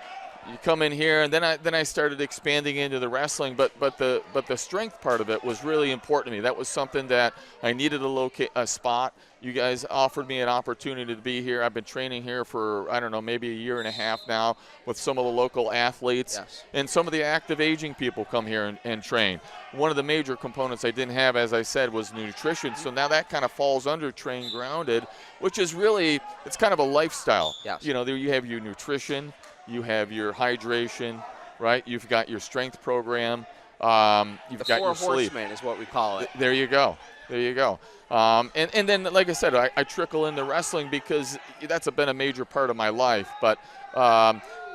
come in here, and then I started expanding into the wrestling. But the strength part of it was really important to me. That was something that I needed a spot. You guys offered me an opportunity to be here. I've been training here for, I don't know, maybe a year and a half now with some of the local athletes. Yes. And some of the active aging people come here and train. One of the major components I didn't have, as I said, was nutrition. So now that kind of falls under Train Grounded, which is really, it's kind of a lifestyle. Yes. There you have your nutrition, you have your hydration, right? You've got your strength program. you've The got four your sleep. horsemen is what we call it. There you go. There you go. And then, like I said, I trickle into wrestling because that's been a major part of my life. But,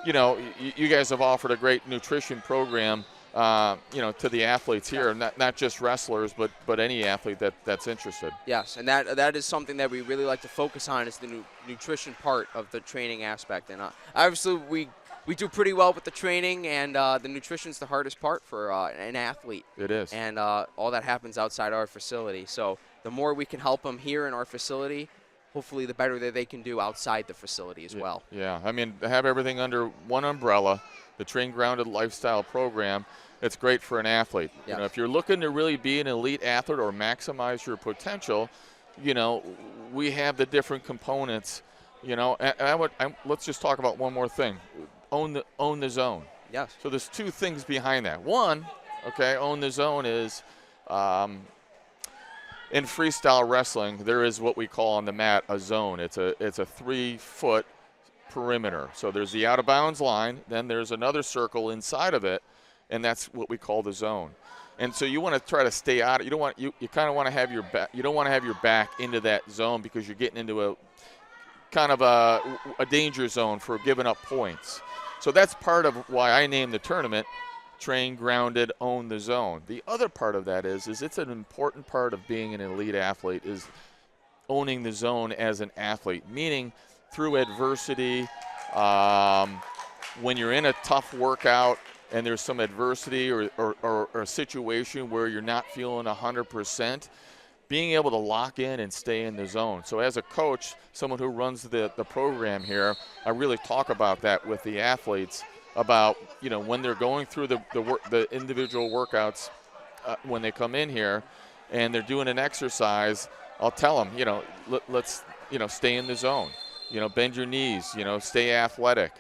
you know, you guys have offered a great nutrition program, you know, to the athletes here, not just wrestlers, but any athlete that's interested. Yes, and that is something that we really like to focus on is the nutrition part of the training aspect. And obviously we do pretty well with the training, and the nutrition's the hardest part for an athlete. It is. And all that happens outside our facility. So the more we can help them here in our facility, hopefully the better that they can do outside the facility as well. Yeah, I mean, to have everything under one umbrella, the Train Grounded Lifestyle Program, it's great for an athlete. Yes. You know, if you're looking to really be an elite athlete or maximize your potential, you know, we have the different components. You know, and let's just talk about one more thing. Own the zone. Yes. So there's two things behind that. One, okay, own the zone is in freestyle wrestling, there is what we call on the mat a zone. It's a 3-foot perimeter. So there's the out of bounds line, then there's another circle inside of it, and that's what we call the zone. And so you want to try to stay out. You don't want you kind of want to have your back. You don't want to have your back into that zone because you're getting into a kind of a danger zone for giving up points. So that's part of why I named the tournament Train Grounded, Own the Zone. The other part of that is it's an important part of being an elite athlete is owning the zone as an athlete, meaning through adversity, when you're in a tough workout and there's some adversity or a situation where you're not feeling 100%, being able to lock in and stay in the zone. So as a coach, someone who runs the program here, I really talk about that with the athletes about, you know, when they're going through the individual workouts when they come in here and they're doing an exercise, I'll tell them, you know, let's, you know, stay in the zone. You know, bend your knees, you know, stay athletic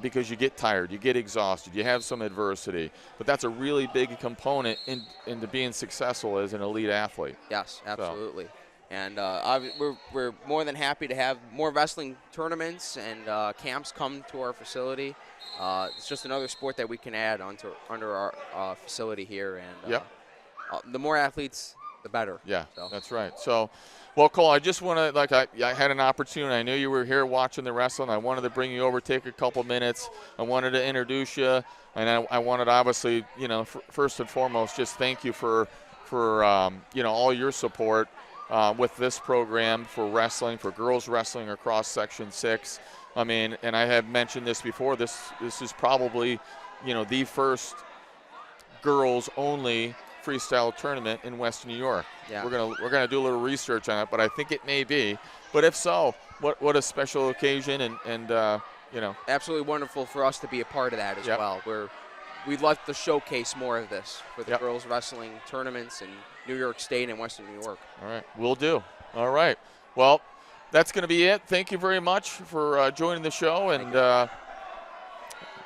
because you get tired, you get exhausted, you have some adversity. But that's a really big component into being successful as an elite athlete. Yes, absolutely. So. And we're more than happy to have more wrestling tournaments and camps come to our facility. It's just another sport that we can add under our facility here. And the more athletes, the better. Yeah, so. That's right. So, well, Cole, I just want to, I had an opportunity. I knew you were here watching the wrestling. I wanted to bring you over, take a couple minutes. I wanted to introduce you. And I wanted, obviously, you know, first and foremost, just thank you for you know, all your support with this program for wrestling, for girls wrestling across Section 6. I mean, and I have mentioned this before, this is probably, you know, the first girls-only freestyle tournament in Western New York. Yeah. We're gonna do a little research on it, but I think it may be. But if so, what a special occasion and you know. Absolutely wonderful for us to be a part of that as well. We'd like to showcase more of this for the girls wrestling tournaments in New York State and Western New York. All right, will do. All right. Well, that's going to be it. Thank you very much for joining the show, and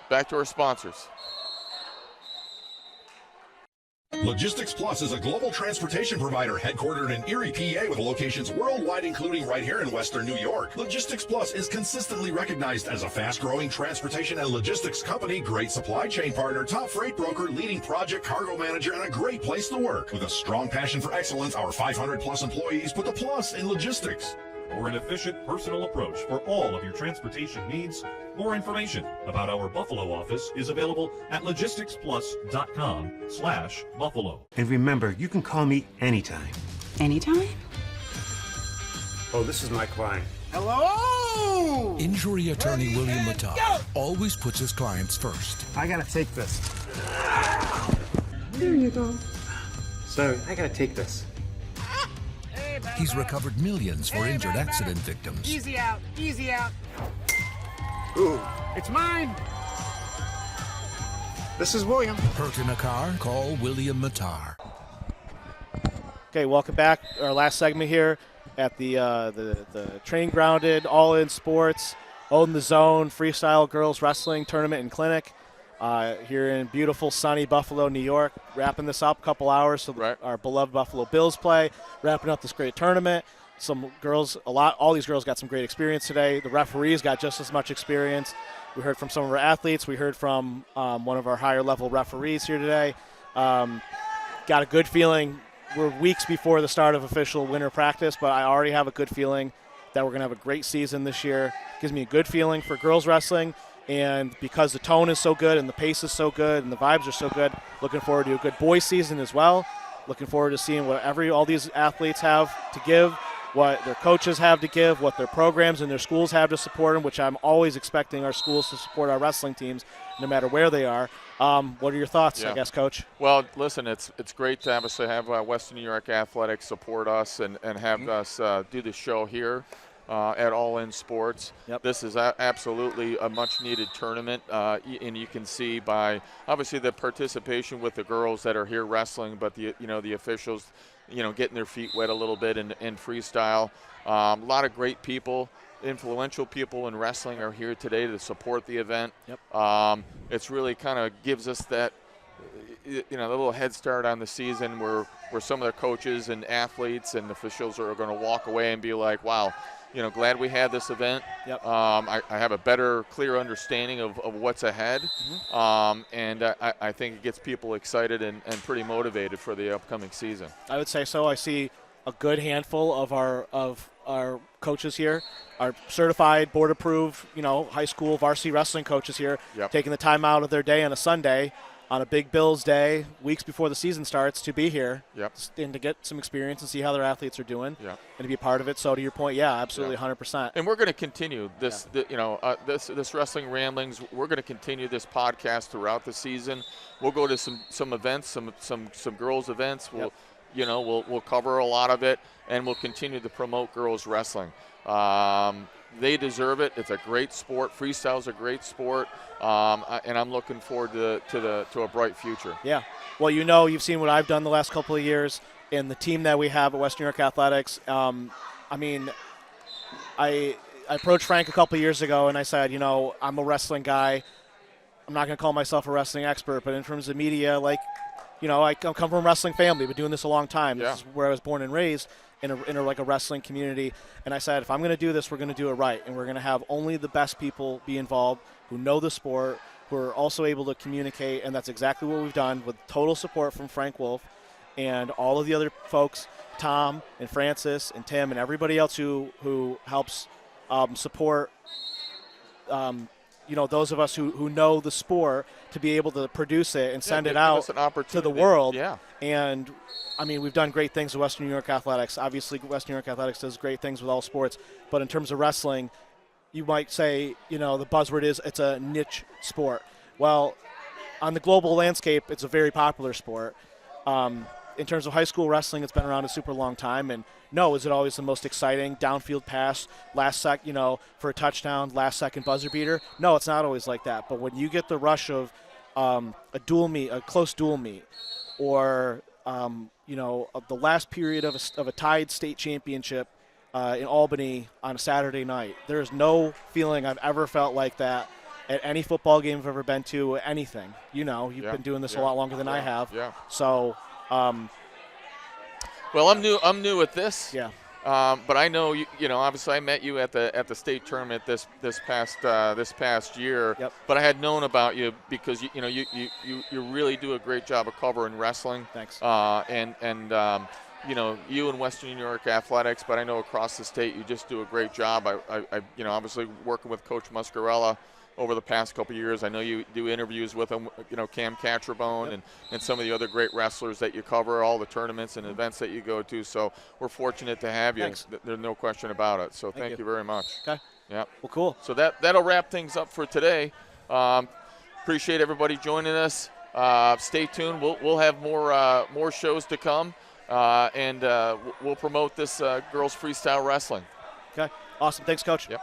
back to our sponsors. Logistics Plus is a global transportation provider headquartered in Erie, PA with locations worldwide, including right here in Western New York. Logistics Plus is consistently recognized as a fast-growing transportation and logistics company, great supply chain partner, top freight broker, leading project cargo manager, and a great place to work. With a strong passion for excellence, our 500-plus employees put the plus in logistics. For an efficient, personal approach for all of your transportation needs, more information about our Buffalo office is available at logisticsplus.com/Buffalo. And remember, you can call me anytime. Anytime? Oh, this is my client. Hello! Injury attorney William Matar always puts his clients first. I gotta take this. There you go. Sorry, I gotta take this. He's recovered millions for injured accident victims. Easy out, easy out. Ooh, it's mine. This is William. Hurt in a car? Call William Matar. Okay, welcome back. Our last segment here at the Train Grounded, All In Sports, Own the Zone, Freestyle Girls Wrestling Tournament and Clinic here in beautiful, sunny Buffalo, New York. Wrapping this up, a couple hours so our beloved Buffalo Bills play. Wrapping up this great tournament. Some girls, all these girls got some great experience today. The referees got just as much experience. We heard from some of our athletes. We heard from one of our higher level referees here today. Got a good feeling. We're weeks before the start of official winter practice, but I already have a good feeling that we're going to have a great season this year. Gives me a good feeling for girls wrestling, and because the tone is so good and the pace is so good and the vibes are so good, looking forward to a good boys season as well. Looking forward to seeing what all these athletes have to give, what their coaches have to give, what their programs and their schools have to support them, which I'm always expecting our schools to support our wrestling teams no matter where they are. What are your thoughts, I guess, Coach? Well, listen, it's great to obviously have Western New York Athletics support us and have us do the show here at All In Sports. This is absolutely a much-needed tournament, and you can see by obviously the participation with the girls that are here wrestling, but the officials, getting their feet wet a little bit in freestyle. A lot of great people. Influential people in wrestling are here today to support the event. It's really kind of gives us that, a little head start on the season where some of the coaches and athletes and officials are going to walk away and be like, wow, glad we had this event. I have a better, clear understanding of what's ahead. And I think it gets people excited and pretty motivated for the upcoming season. I would say so. I see a good handful of our coaches here, our certified, board-approved, high school varsity wrestling coaches here, taking the time out of their day on a Sunday, on a big Bills day, weeks before the season starts, to be here and to get some experience and see how their athletes are doing and to be a part of it. So to your point, absolutely, 100%. And we're going to continue this, this Wrestling Ramblings. We're going to continue this podcast throughout the season. We'll go to some events, some girls events. We'll cover a lot of it, and we'll continue to promote girls wrestling. They deserve it. It's a great sport. Freestyle is a great sport, and I'm looking forward to a bright future. Yeah. Well, you've seen what I've done the last couple of years, and the team that we have at Western New York Athletics. I approached Frank a couple of years ago, and I said, I'm a wrestling guy. I'm not going to call myself a wrestling expert, but in terms of media, I come from a wrestling family. Been doing this a long time. This is where I was born and raised, in a wrestling community. And I said, if I'm going to do this, we're going to do it right, and we're going to have only the best people be involved who know the sport, who are also able to communicate, and that's exactly what we've done with total support from Frank Wolf and all of the other folks, Tom and Francis and Tim and everybody else who helps support. Those of us who know the sport, to be able to produce it and send it out to the world. And, we've done great things with Western New York Athletics. Obviously, Western New York Athletics does great things with all sports. But in terms of wrestling, you might say, the buzzword is it's a niche sport. Well, on the global landscape, it's a very popular sport. In terms of high school wrestling, it's been around a super long time. And no, is it always the most exciting downfield pass, for a touchdown, last second buzzer beater? No, it's not always like that. But when you get the rush of a close dual meet, or of the last period of a tied state championship in Albany on a Saturday night, there's no feeling I've ever felt like that at any football game I've ever been to. Anything, you've been doing this a lot longer than I have. So. Well, I'm new at this. But I know obviously I met you at the state tournament this past year. But I had known about you because you really do a great job of covering wrestling. Thanks. You and Western New York Athletics, but I know across the state you just do a great job. I obviously working with Coach Muscarella over the past couple of years. I know you do interviews with him, Cam Catrabone and some of the other great wrestlers that you cover, all the tournaments and events that you go to. So we're fortunate to have you. Thanks. There's no question about it. So thank you very much. Okay. Yeah. Well, cool. So that'll wrap things up for today. Appreciate everybody joining us. Stay tuned. We'll have more shows to come, and we'll promote this girls freestyle wrestling. Okay. Awesome. Thanks, Coach. Yep.